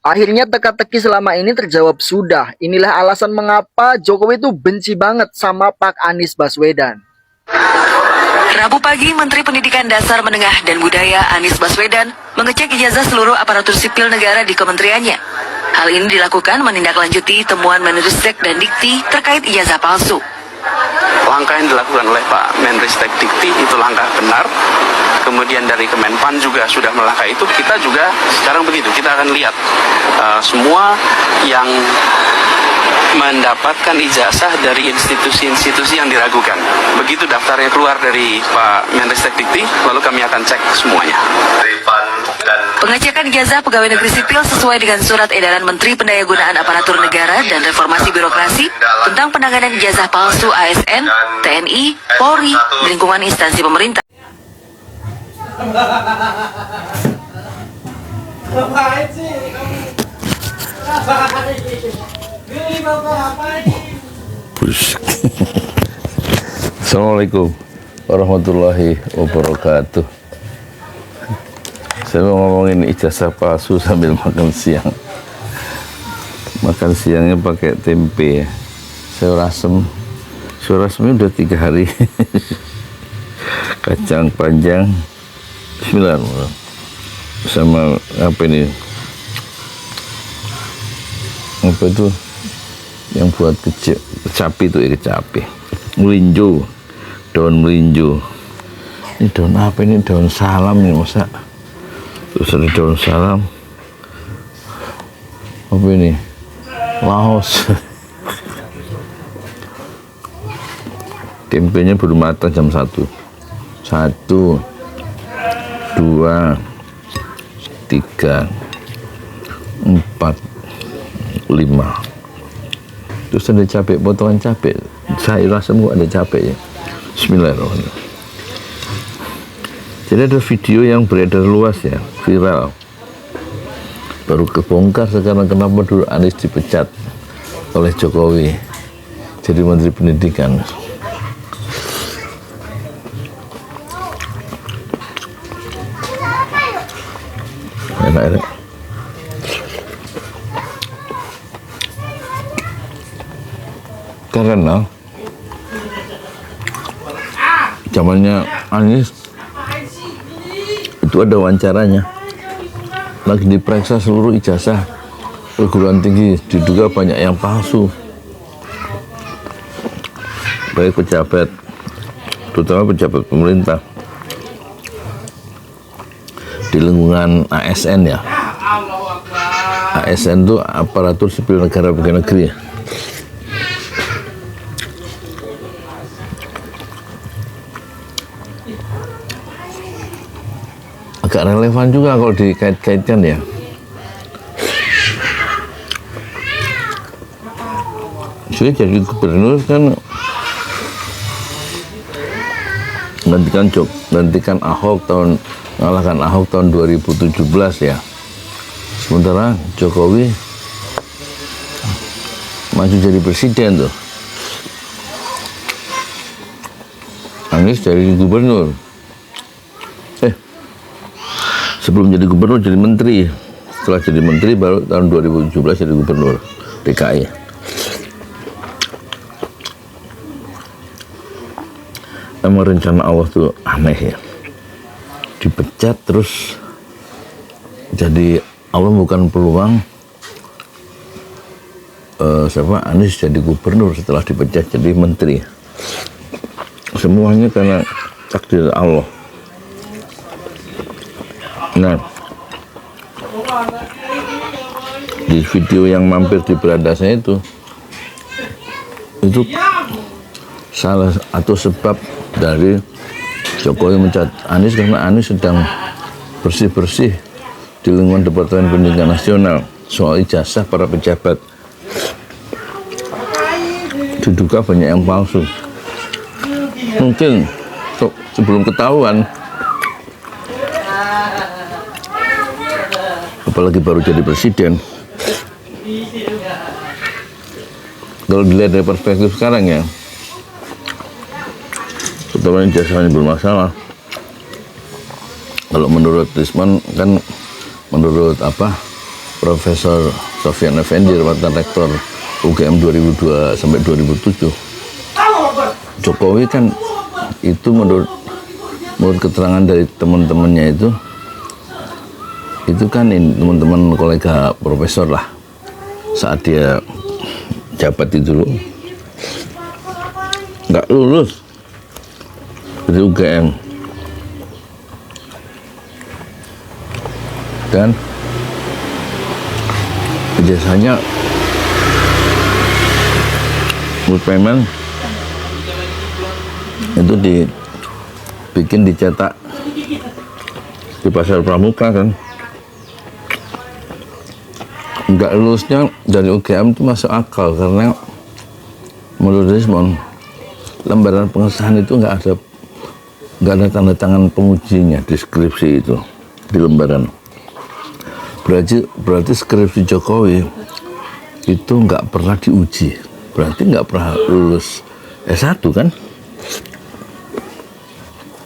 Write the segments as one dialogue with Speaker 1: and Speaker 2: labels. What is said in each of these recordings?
Speaker 1: Akhirnya teka-teki selama ini terjawab sudah. Inilah alasan mengapa Jokowi itu benci banget sama Pak Anies Baswedan.
Speaker 2: Rabu pagi, Menteri Pendidikan Dasar Menengah dan Budaya Anies Baswedan mengecek ijazah seluruh aparatur sipil negara di kementeriannya. Hal ini dilakukan menindaklanjuti temuan Menristek dan Dikti terkait ijazah palsu.
Speaker 3: Langkah yang dilakukan oleh Pak Menristek Dikti itu langkah benar. Kemudian dari Kemenpan juga sudah melangkah itu. Kita juga sekarang begitu, kita akan lihat semua yang mendapatkan ijazah dari institusi-institusi yang diragukan. Begitu daftarnya keluar dari Pak Menristek Dikti, lalu kami akan cek semuanya.
Speaker 2: Pengecekan ijazah pegawai negeri sipil sesuai dengan surat edaran Menteri Pendayagunaan Aparatur Negara dan Reformasi Birokrasi tentang penanganan ijazah palsu ASN, TNI, Polri, dan lingkungan instansi pemerintah.
Speaker 4: Ngapain sih? Ini bapak ngapain?
Speaker 5: Assalamualaikum warahmatullahi wabarakatuh. Saya mau ngomongin ijazah palsu sambil makan siang. Makan siangnya pakai tempe ya. Sayur asemnya udah 3 hari. Kacang panjang, bismillahirrahmanirrahim. Sama apa ini? Apa itu? Yang buat kecapi itu ya, kecapi. Melinjo, daun melinjo. Ini daun apa ini? Daun salam ini masa? Terus ada daun salam. Apa ini? Laos. Tempenya baru matang jam 1. 1, 2, 3, 4, 5. Terus ada cabai, potongan cabai. Sayur asam ada cabai ya. Bismillahirrahmanirrahim. Jadi ada video yang beredar luas ya, viral. Baru kebongkar sekarang kenapa dulu Anies dipecat oleh Jokowi jadi Menteri Pendidikan. Enak. Karena zamannya Anies itu ada wawancaranya, lagi diperiksa seluruh ijazah perguruan tinggi, diduga banyak yang palsu, baik pejabat, terutama pejabat pemerintah di lingkungan ASN ya. ASN itu aparatur sipil negara pegawai negeri. Agak relevan juga kalau dikait-kaitkan ya. Jadi gubernur kan gantikan Ahok mengalahkan Ahok tahun 2017 ya. Sementara Jokowi maju jadi presiden tuh. Anies jadi gubernur. Sebelum jadi gubernur jadi menteri. Setelah jadi menteri baru tahun 2017 jadi gubernur DKI. Emang rencana Allah tuh aneh ya. Dipecat terus jadi Allah bukan peluang Anies jadi gubernur setelah dipecat jadi menteri. Semuanya karena takdir Allah. Nah, di video yang mampir di beranda saya itu salah atau sebab dari Jokowi mencat Anies karena Anies sedang bersih-bersih di lingkungan Departemen Pendidikan Nasional soal ijazah para pejabat. Diduga banyak yang palsu. Mungkin sebelum ketahuan, apalagi baru jadi presiden. Kalau dilihat dari perspektif sekarang ya, terutama ijazahnya bermasalah. Kalau menurut Risman kan, menurut Profesor Sofyan Effendi, mantan rektor UGM 2002 sampai 2007. Jokowi kan itu menurut keterangan dari teman-temannya itu kan teman-teman kolega profesor lah, saat dia jabat itu dulu nggak lulus dari UGM, dan biasanya payment itu dicetak di pasar pramuka kan. Nggak lulusnya dari UGM itu masuk akal, karena menurut Desmond lembaran pengesahan itu nggak ada tanda tangan pengujinya di skripsi itu, di lembaran. Berarti skripsi Jokowi itu nggak pernah diuji, berarti nggak pernah lulus S1 kan.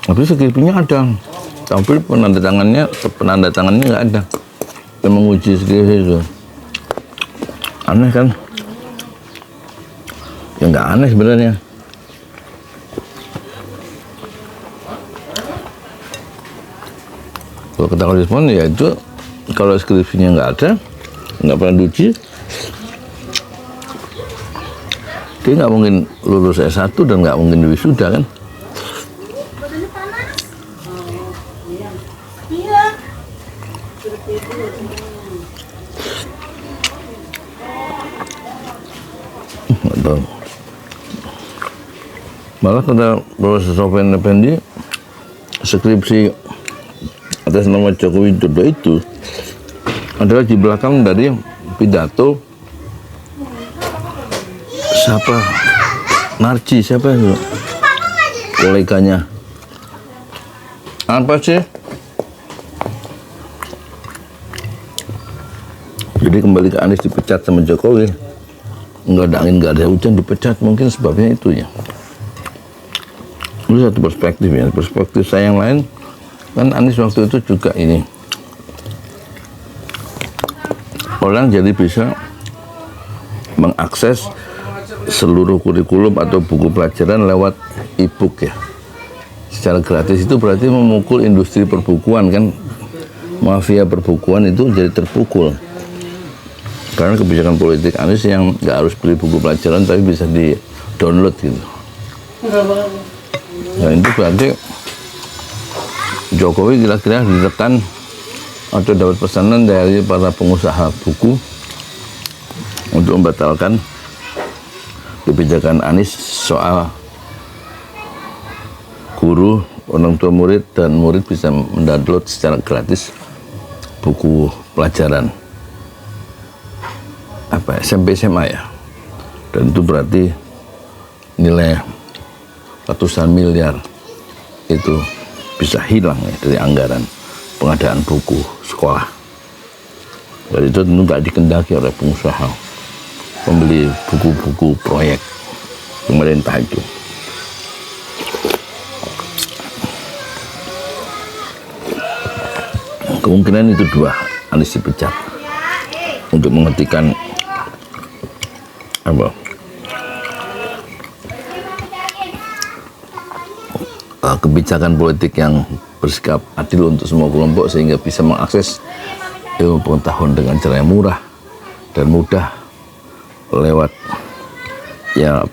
Speaker 5: Tapi skripsinya ada, tapi penanda tangannya nggak ada yang menguji skripsi itu. Aneh kan? Ya nggak aneh sebenarnya. Kalau kata koresponden ya itu, kalau skripsinya nggak ada, nggak pernah diuji, dia nggak mungkin lulus S1 dan nggak mungkin wisuda kan. Malah kata Profesor Sofyan Effendi, skripsi atas nama Joko Widodo itu adalah di belakang dari pidato siapa, Narji, siapa itu koleganya, apa sih. Jadi kembali ke Anies dipecat sama Jokowi, nggak ada angin nggak ada hujan dipecat, mungkin sebabnya itu ya. Itu satu perspektif ya. Perspektif saya yang lain kan, Anies waktu itu juga ini, orang jadi bisa mengakses seluruh kurikulum atau buku pelajaran lewat e-book ya, secara gratis. Itu berarti memukul industri perbukuan kan, mafia perbukuan itu jadi terpukul karena kebijakan politik Anies yang nggak harus beli buku pelajaran tapi bisa di download gitu. Nah itu berarti Jokowi kira-kira ditekan atau dapat pesanan dari para pengusaha buku untuk membatalkan kebijakan Anies soal guru, orang tua murid, dan murid bisa mendownload secara gratis buku pelajaran SMP SMA ya. Dan itu berarti nilai ratusan miliar itu bisa hilang ya dari anggaran pengadaan buku sekolah. Dan itu tentu nggak dikendaki oleh pengusaha pembeli buku-buku proyek pemerintah itu. Kemungkinan itu dua, Anies dipecat untuk menghentikan kebijakan politik yang bersikap adil untuk semua kelompok, sehingga bisa mengakses ilmu pengetahuan dengan cara yang murah dan mudah lewat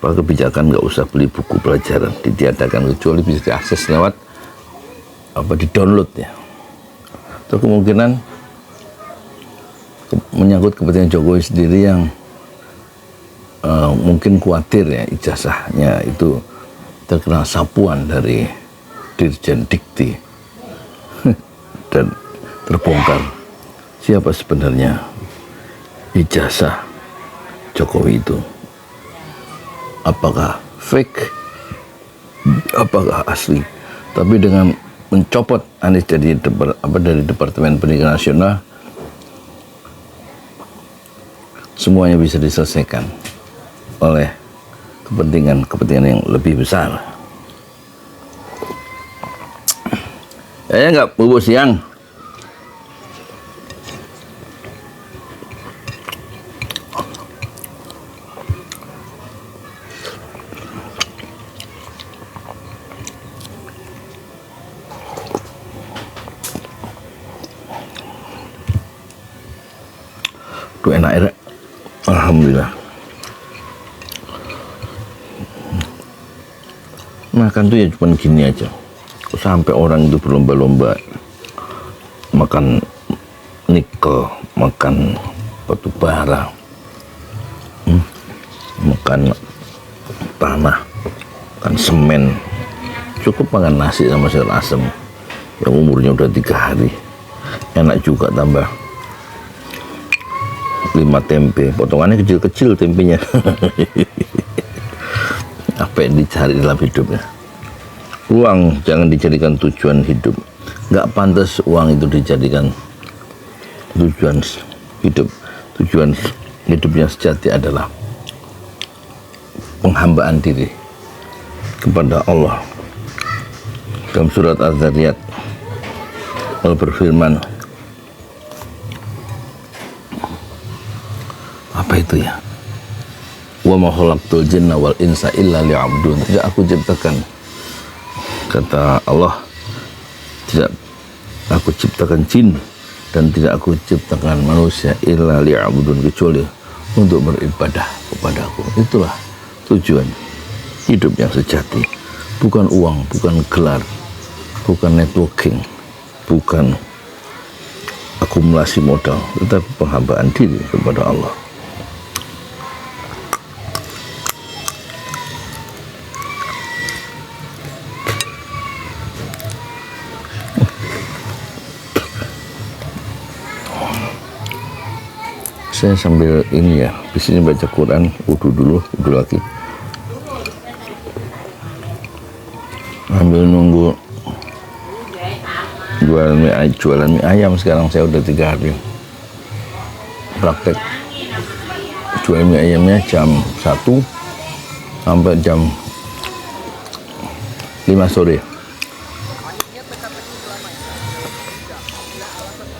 Speaker 5: kebijakan nggak usah beli buku pelajaran, ditiadakan, kecuali bisa diakses lewat di download ya. Itu kemungkinan menyangkut kepentingan Jokowi sendiri yang mungkin khawatir ya ijazahnya itu terkena sapuan dari Dirjen Dikti dan terbongkar siapa sebenarnya ijazah Jokowi itu, apakah fake, apakah asli. Tapi dengan mencopot Anies dari Departemen Pendidikan Nasional, semuanya bisa diselesaikan oleh kepentingan yang lebih besar. Ya nggak bubuk siang. Tuh enak ya. Alhamdulillah. Makan tuh ya cuma gini aja. Sampai orang itu berlomba-lomba makan nikel, makan batu bara, makan tanah, makan semen. Cukup makan nasi sama sayur asem yang umurnya udah 3 hari. Enak juga, tambah 5 tempe, potongannya kecil-kecil tempenya. Apa yang dicari dalam hidupnya? Uang jangan dijadikan tujuan hidup. Nggak pantas uang itu dijadikan tujuan hidup. Tujuan hidup yang sejati adalah penghambaan diri kepada Allah. Dalam surat Az-Zariyat Allah berfirman, apa itu ya? Wa ma khalaqtul jinna wal insa illa liya'budun. Tidak aku ciptakan, kata Allah, tidak aku ciptakan jin dan tidak aku ciptakan manusia illa liya'budun, kecuali untuk beribadah kepadaku. Itulah tujuan hidup yang sejati. Bukan uang, bukan gelar, bukan networking, bukan akumulasi modal, tetapi penghambaan diri kepada Allah. Saya sambil ini ya, di sini baca Quran, wudhu lagi. Sambil nunggu jualan mie ayam. Sekarang saya udah 3 hari praktek jual mie ayamnya jam 1 sampai jam 5 sore.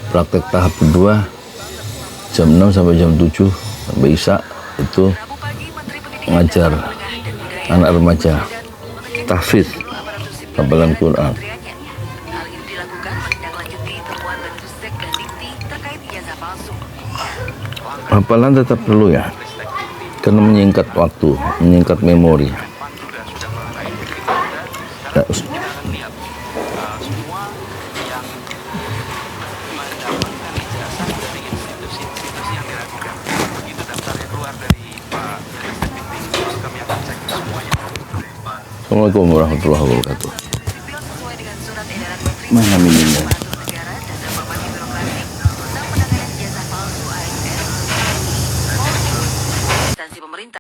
Speaker 5: Praktek tahap kedua jam 6 sampai jam 7 sampai Isya, itu ngajar anak remaja tahfiz hafalan Quran.
Speaker 2: Hal ini dilakukan menindaklanjuti temuan Menristek dan Dikti terkait ijazah palsu.
Speaker 5: Hafalan tetap perlu ya, karena menyingkat waktu, menyingkat memori. Nah, Assalamualaikum warahmatullahi wabarakatuh.
Speaker 2: Sesuai dengan surat edaran Menteri
Speaker 5: Mana minumnya?
Speaker 2: Negara dan Normasi Birokrasi tentang penanganan ijazah palsu ASN. Instansi pemerintah